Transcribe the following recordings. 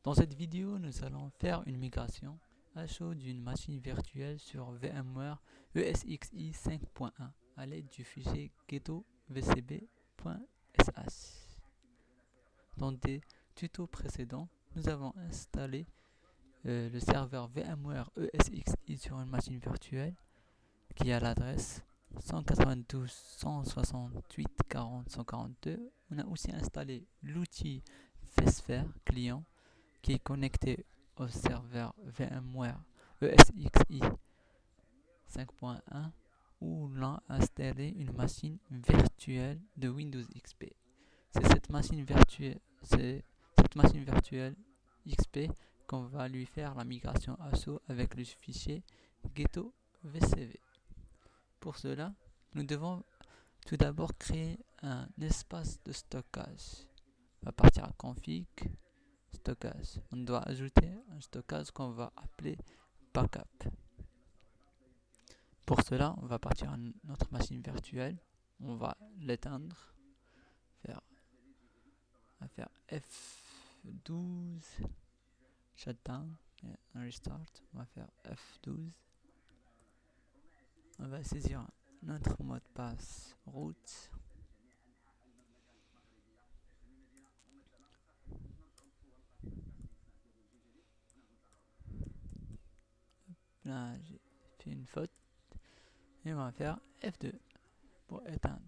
Dans cette vidéo, nous allons faire une migration à chaud d'une machine virtuelle sur VMware ESXi 5.1 à l'aide du fichier ghettovcb.sh. Dans des tutos précédents, nous avons installé le serveur VMware ESXi sur une machine virtuelle qui a l'adresse 192.168.40.142. On a aussi installé l'outil vSphere client qui est connecté au serveur VMware ESXi 5.1 où l'on a installé une machine virtuelle de Windows XP. C'est cette machine virtuelle XP qu'on va lui faire la migration à chaud avec le fichier ghettovcb. Pour cela, nous devons tout d'abord créer un espace de stockage. On va partir à config, stockage. On doit ajouter un stockage qu'on va appeler backup. Pour cela, on va partir à notre machine virtuelle. On va l'éteindre. On va faire F12 shutdown et un restart. On va faire F12. On va saisir notre mot de passe root. Là, j'ai fait une faute. Et on va faire F2 pour éteindre.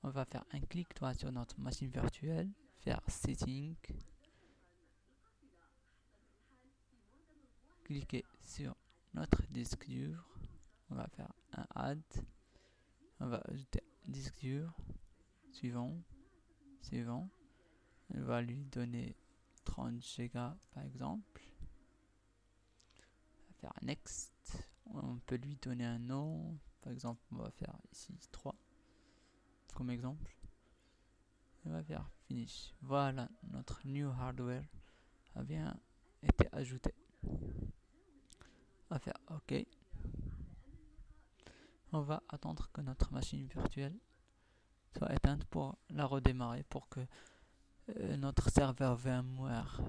On va faire un clic droit sur notre machine virtuelle, faire Setting, cliquer sur notre disque dur, on va faire un Add, on va ajouter disque dur, suivant, on va lui donner 30 Go par exemple, on va faire Next, on peut lui donner un nom, par exemple on va faire ici 3 comme exemple. On va faire Finish. Voilà, notre new hardware a bien été ajouté. On va faire OK. On va attendre que notre machine virtuelle soit éteinte pour la redémarrer pour que notre serveur VMware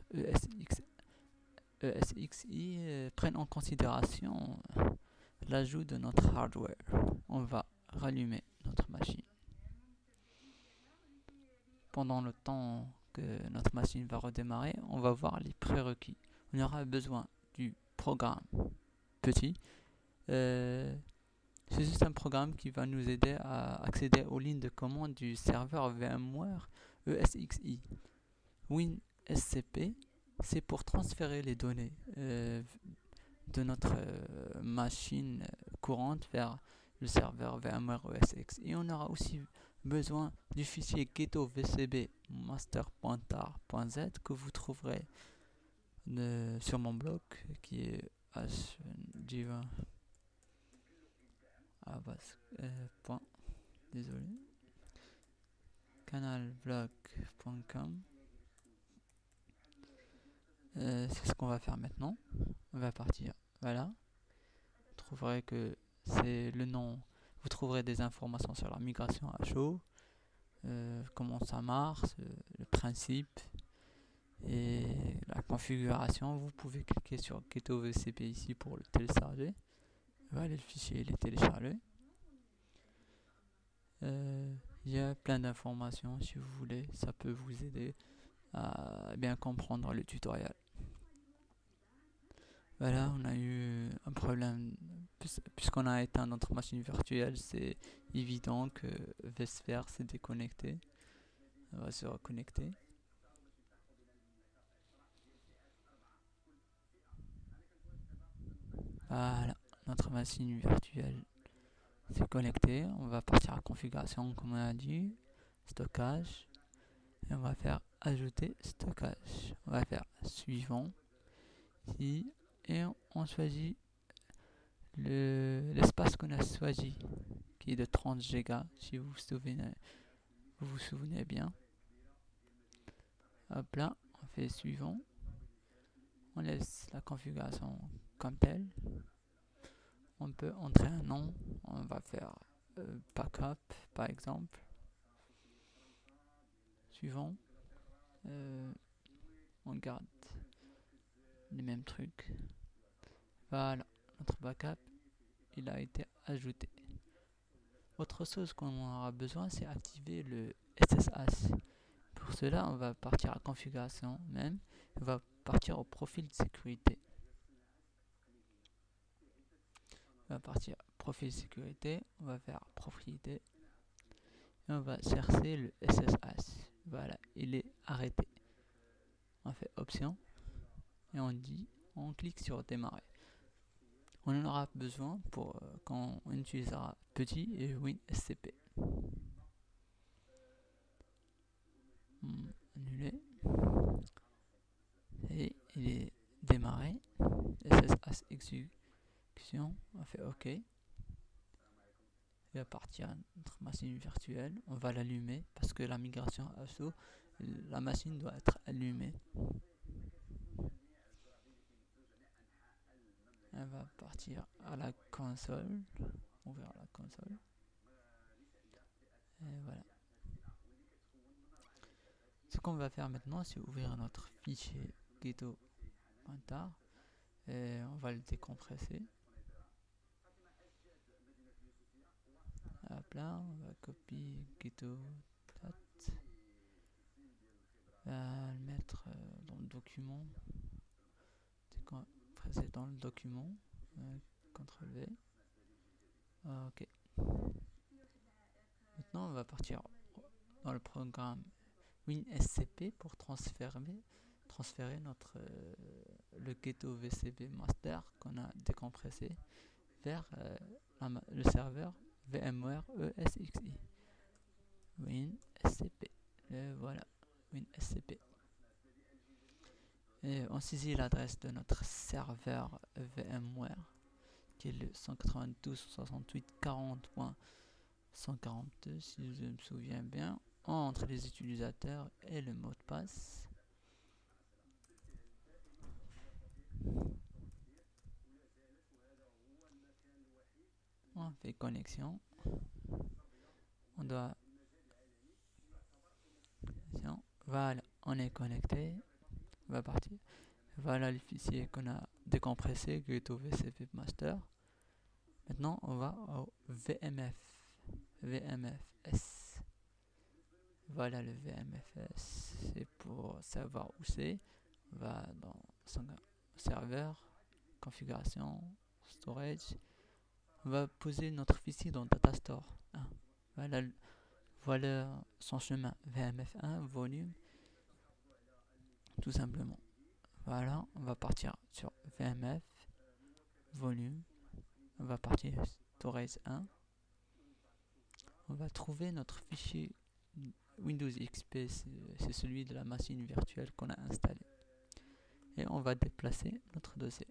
ESXi prenne en considération l'ajout de notre hardware. On va rallumer notre machine. Pendant le temps que notre machine va redémarrer, on va voir les prérequis. On aura besoin du programme petit. C'est juste un programme qui va nous aider à accéder aux lignes de commande du serveur VMware ESXi. WinSCP, c'est pour transférer les données de notre machine courante vers le serveur VMware ESXi. Et on aura aussi besoin du fichier ghettovcb master.tar.z que vous trouverez sur mon blog qui est hg20 canalblog.com. C'est ce qu'on va faire maintenant. On va partir. Voilà. Vous trouverez que c'est le nom. Vous trouverez des informations sur la migration à chaud, comment ça marche, le principe et la configuration. Vous pouvez cliquer sur ghettovcb ici pour le télécharger. Voilà, le fichier il est téléchargé. Il y a plein d'informations si vous voulez, ça peut vous aider à bien comprendre le tutoriel. Voilà, on a eu un problème puisqu'on a éteint notre machine virtuelle, c'est évident que vSphere s'est déconnecté. On va se reconnecter. Voilà, notre machine virtuelle s'est connectée. On va partir à configuration comme on a dit, stockage, et on va faire ajouter stockage. On va faire suivant ici et on choisit l'espace qu'on a choisi qui est de 30 Go si vous vous souvenez bien. Hop là, on fait suivant, on laisse la configuration comme telle. On peut entrer un nom, on va faire backup par exemple. Suivant, on garde les mêmes trucs. Voilà, notre backup, il a été ajouté. Autre chose qu'on aura besoin, c'est activer le SSH. Pour cela, on va partir à configuration même, on va partir au profil de sécurité. On va partir profil sécurité, on va faire propriété et on va chercher le SSH. Voilà, il est arrêté. On fait option et on clique sur démarrer. On en aura besoin pour quand on utilisera petit et WinSCP. Annuler. Et il est démarré. SSH exécution. On fait OK. Il va partir à notre machine virtuelle. On va l'allumer parce que la migration ASO, la machine doit être allumée. Elle va partir à la console. Ouvrir la console. Et voilà. Ce qu'on va faire maintenant, c'est ouvrir notre fichier ghetto.tar et on va le décompresser. Hop là, on va copier ghetto. On va le mettre dans le document. Décompresser dans le document. CTRL V. Ok. Maintenant, on va partir dans le programme WinSCP pour transférer notre le ghetto VCP master qu'on a décompressé vers le serveur VMware ESXi. WinSCP. Voilà, WinSCP. Et on saisit l'adresse de notre serveur VMware qui est le 192.168.40.142 si je me souviens bien, entre les utilisateurs et le mot de passe. On fait connexion. On doit... Voilà, on est connecté. On va partir. Voilà le fichier qu'on a décompressé, ghetto VCP master. Maintenant, on va au VMFS. Voilà le VMFS, c'est pour savoir où c'est. On va dans serveur, configuration, storage. On va poser notre fichier dans Datastore 1. Voilà son chemin, VMF1, volume, tout simplement. Voilà, on va partir sur VMF, volume. On va partir storage 1. On va trouver notre fichier Windows XP, c'est celui de la machine virtuelle qu'on a installé. Et on va déplacer notre dossier.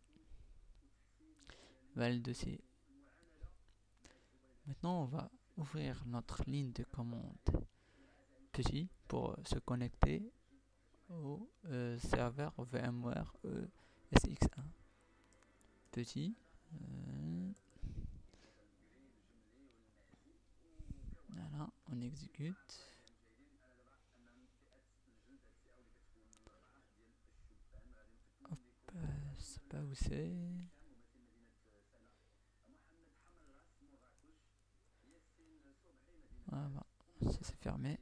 Voilà le dossier. Maintenant, on va ouvrir notre ligne de commande petit pour se connecter au serveur VMware SX1. Petit. Voilà, on exécute. Hop, je sais pas où c'est. Voilà, ça c'est fermé.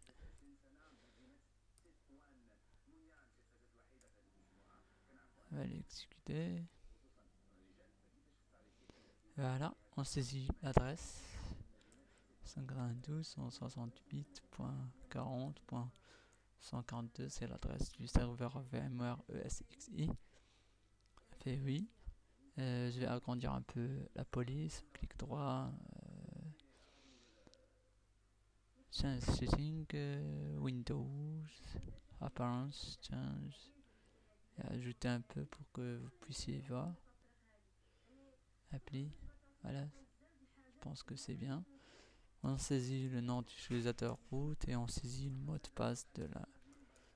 On va l'exécuter. Voilà, on saisit l'adresse 192.168.40.142, c'est l'adresse du serveur VMware ESXi. Fait oui. Je vais agrandir un peu la police, clic droit, change setting, Windows, apparence, change, et ajouter un peu pour que vous puissiez voir. Appli, voilà, je pense que c'est bien. On saisit le nom d'utilisateur root et on saisit le mot de passe de la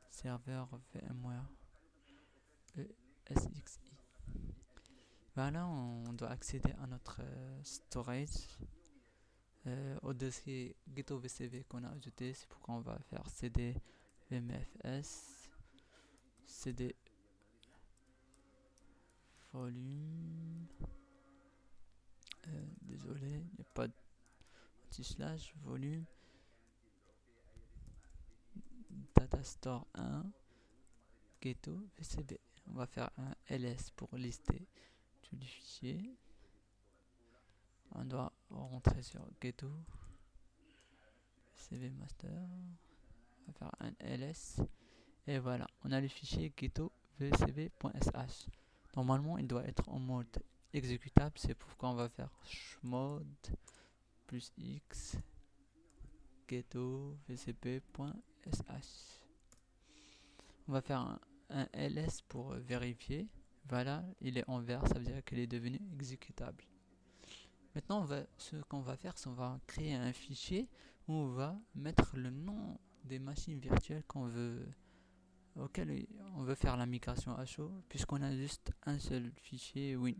serveur VMware ESXi. Voilà, on doit accéder à notre storage, au dossier ghetto VCV qu'on a ajouté. C'est pourquoi on va faire cd vmfs cd volume, désolé, il n'y a pas de anti-slash, volume, data store 1, ghetto, vcb. On va faire un ls pour lister tous les fichiers. On doit rentrer sur ghetto, vcb master, on va faire un ls, et voilà, on a le fichier ghetto vcb.sh. Normalement, il doit être en mode exécutable, c'est pourquoi on va faire chmod plus x ghetto vcb.sh. On va faire un ls pour vérifier. Voilà, il est en vert, ça veut dire qu'il est devenu exécutable. Maintenant, ce qu'on va faire, c'est qu'on va créer un fichier où on va mettre le nom des machines virtuelles auxquelles on veut faire la migration à chaud, puisqu'on a juste un seul fichier, une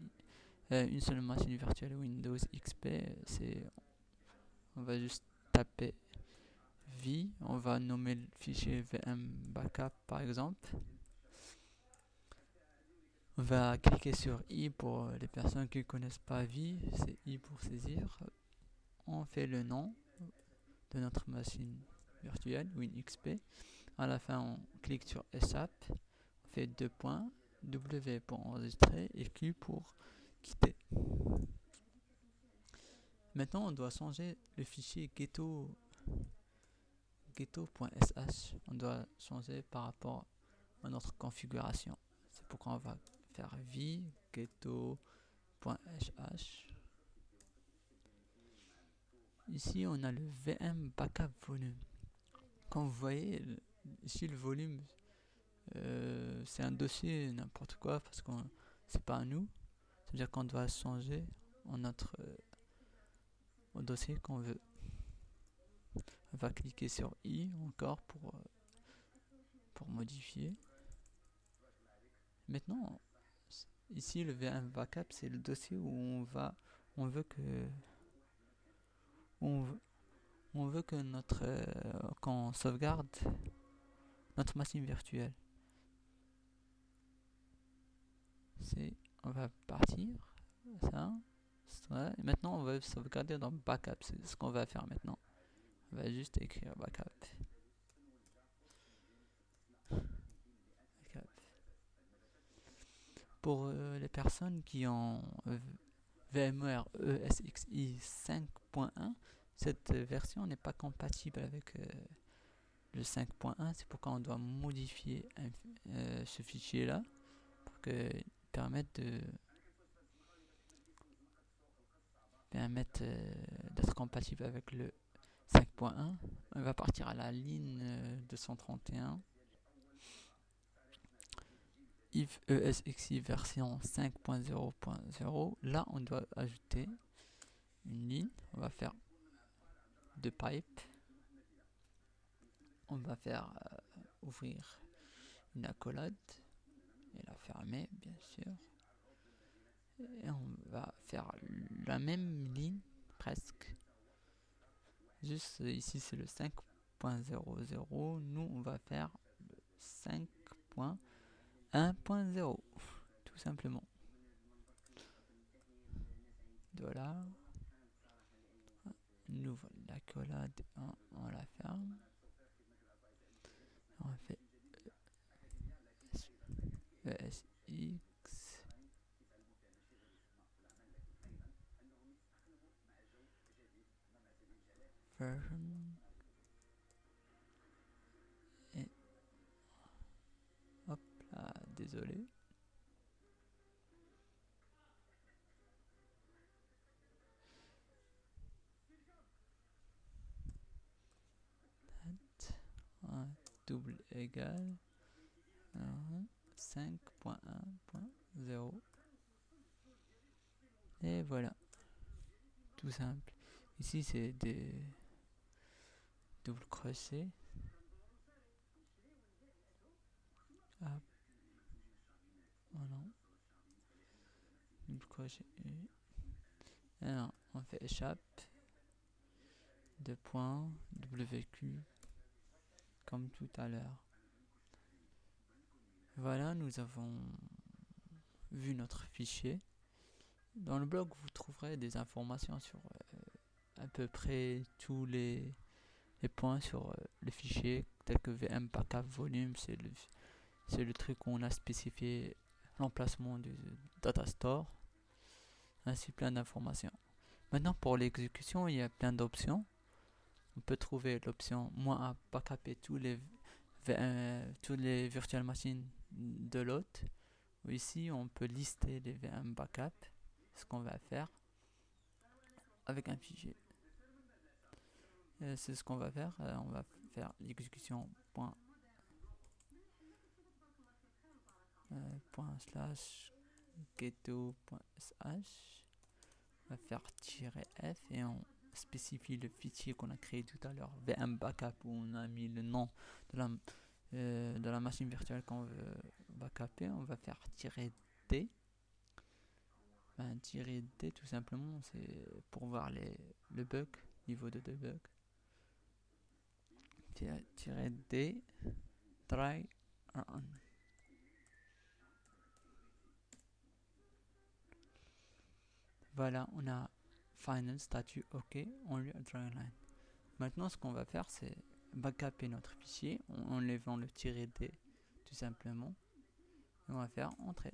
seule machine virtuelle Windows XP. On va juste taper v, on va nommer le fichier vm backup par exemple. On va cliquer sur I pour les personnes qui ne connaissent pas V, c'est I pour saisir. On fait le nom de notre machine virtuelle, WinXP. À la fin, on clique sur Escape, on fait 2 points, W pour enregistrer et Q pour quitter. Maintenant, on doit changer le fichier ghetto.sh. On doit changer par rapport à notre configuration. C'est pourquoi on va faire v ghetto.sh. Ici, on a le VM Backup Volume. Comme vous voyez, ici le volume, c'est un dossier n'importe quoi parce que c'est pas à nous. C'est-à-dire qu'on doit changer au dossier qu'on veut. On va cliquer sur I encore pour modifier. Maintenant, ici le VM Backup, c'est le dossier où on veut que qu'on sauvegarde notre machine virtuelle. On va partir, ça, et maintenant on va sauvegarder dans backup, c'est ce qu'on va faire maintenant. On va juste écrire backup. Pour les personnes qui ont VMware ESXi 5.1, cette version n'est pas compatible avec le 5.1, c'est pourquoi on doit modifier ce fichier là pour qu'il permette d'être compatible avec le 5.1. On va partir à la ligne 231. If ESXi version 5.0.0, là on doit ajouter une ligne. On va faire deux pipes. On va faire ouvrir une accolade et la fermer, bien sûr. Et on va faire la même ligne presque. Juste ici c'est le 5.00. Nous on va faire le 5.1.0 tout simplement. Voilà. On ouvre l'accolade, on la ferme. On fait ESX version et hop là, désolé. Un double égal 5.1.0 et voilà, tout simple. Ici c'est des double crochets. Hop. Voilà. Double crochet. Alors, on fait échappe. 2 points. WQ. Comme tout à l'heure. Voilà, nous avons vu notre fichier. Dans le blog, vous trouverez des informations sur à peu près tous les points sur le fichier, tels que VM backup volume, c'est le truc où on a spécifié l'emplacement du data store, ainsi plein d'informations. Maintenant, pour l'exécution, il y a plein d'options. On peut trouver l'option "-a backuper tous les virtual machines de l'hôte". Ici, on peut lister les VM backup, ce qu'on va faire avec un fichier. C'est ce qu'on va faire. On va faire l'exécution ./ghetto.sh. On va faire "-f" et on spécifie le fichier qu'on a créé tout à l'heure, VM backup, où on a mis le nom de la machine virtuelle qu'on veut backuper. On va faire "-d". "-d", tout simplement, c'est pour voir le bug, niveau de debug. "-d try run". Voilà, on a final statut OK, on lui a dry line. Maintenant, ce qu'on va faire, c'est backuper notre fichier en enlevant le "-d", tout simplement. Et on va faire entrée.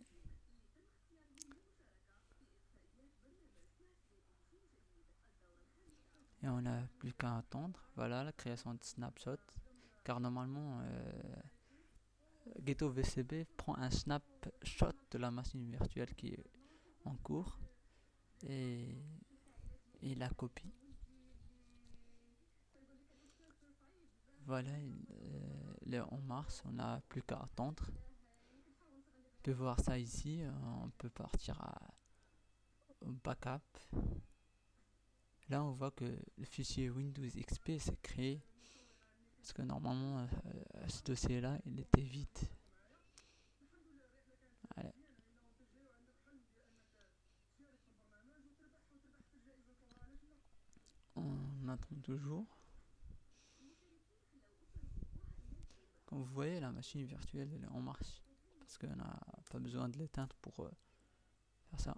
Et on n'a plus qu'à attendre. Voilà la création de snapshot. Car normalement, Ghetto VCB prend un snapshot de la machine virtuelle qui est en cours et la copie. Voilà, il est en mars, on n'a plus qu'à attendre. On peut voir ça ici, on peut partir au backup. Là, on voit que le fichier Windows XP s'est créé parce que normalement, ce dossier-là, il était vide. Allez. On attend toujours. Comme vous voyez, la machine virtuelle elle est en marche parce qu'on n'a pas besoin de l'éteindre pour faire ça.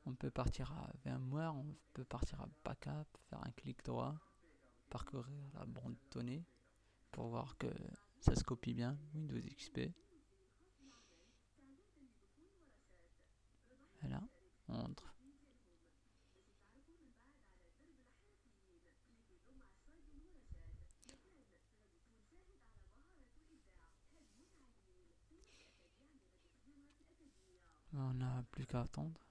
On peut partir à VMware, on peut partir à backup, faire un clic droit, parcourir la bande de données pour voir que ça se copie bien, Windows XP. Voilà, on entre. On n'a plus qu'à attendre.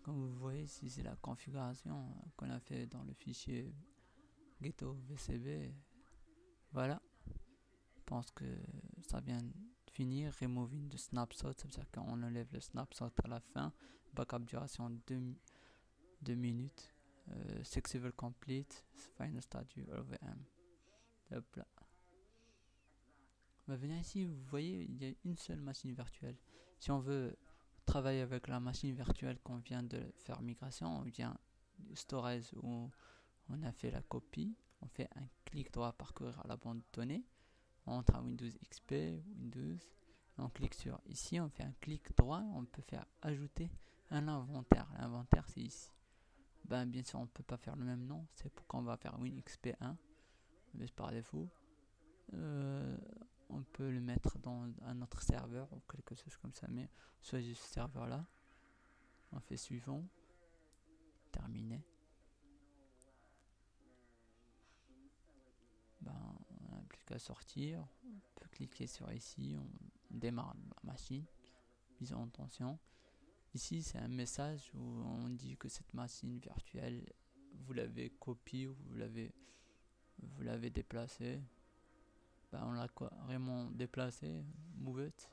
Comme vous voyez ici, c'est la configuration qu'on a fait dans le fichier Ghetto VCB. Voilà, je pense que ça vient de finir. Removing the snapshot, ça veut dire qu'on enlève le snapshot à la fin. Backup duration 2 minutes. Successful complete, final statut OVM. Hop là. On va venir ici, vous voyez, il y a une seule machine virtuelle. Si on veut travailler avec la machine virtuelle qu'on vient de faire migration, on vient storage où on a fait la copie, on fait un clic droit parcourir la bande de données, on entre à Windows XP, Windows, on clique sur ici, on fait un clic droit, on peut faire ajouter un inventaire. L'inventaire c'est ici. Bien sûr on peut pas faire le même nom, c'est pourquoi on va faire WinXP1, mais par défaut. On peut le mettre dans un autre serveur ou quelque chose comme ça, mais on choisit ce serveur là, on fait suivant, terminé. On n'a plus qu'à sortir, on peut cliquer sur ici, on démarre la machine, mise en tension, Ici, c'est un message où on dit que cette machine virtuelle, vous l'avez copiée ou vous l'avez déplacée. Ben, on l'a carrément déplacée, move it.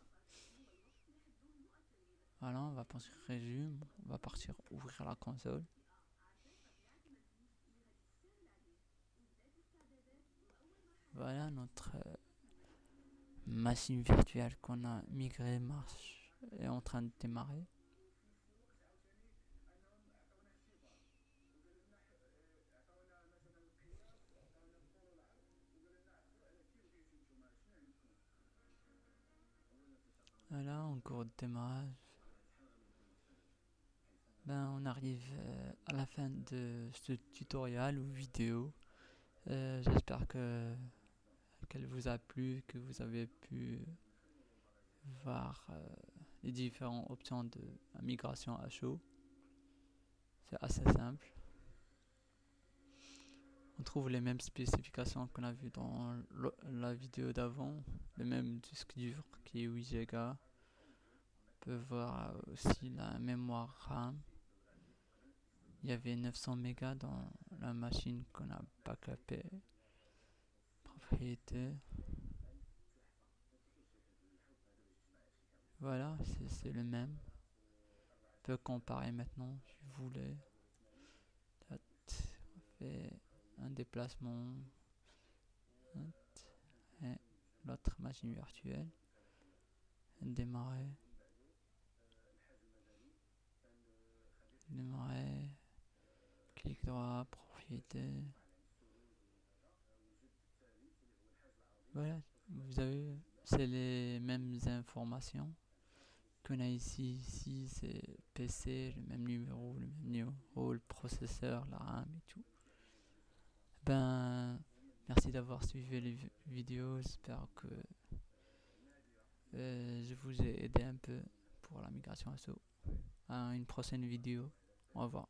Voilà, on va partir résume, on va partir ouvrir la console. Voilà, notre machine virtuelle qu'on a migrée marche est en train de démarrer. Voilà, en cours de démarrage. Ben, on arrive à la fin de ce tutoriel ou vidéo. J'espère qu'elle vous a plu, que vous avez pu voir les différentes options de migration à chaud. C'est assez simple. On trouve les mêmes spécifications qu'on a vu dans la vidéo d'avant, le même disque dur qui est 8 Go. On peut voir aussi la mémoire RAM. Il y avait 900 mégas dans la machine qu'on a backupé. Propriété. Voilà, c'est le même. On peut comparer maintenant si vous voulez. On fait un déplacement et l'autre machine virtuelle. Démarrer. Démarrer. Clic droit, propriété. Voilà, vous avez, c'est les mêmes informations qu'on a ici. Ici, c'est PC, le même numéro, le processeur, la RAM et tout. Ben, merci d'avoir suivi les vidéos. J'espère que je vous ai aidé un peu pour la migration ASO. À une prochaine vidéo. Au revoir.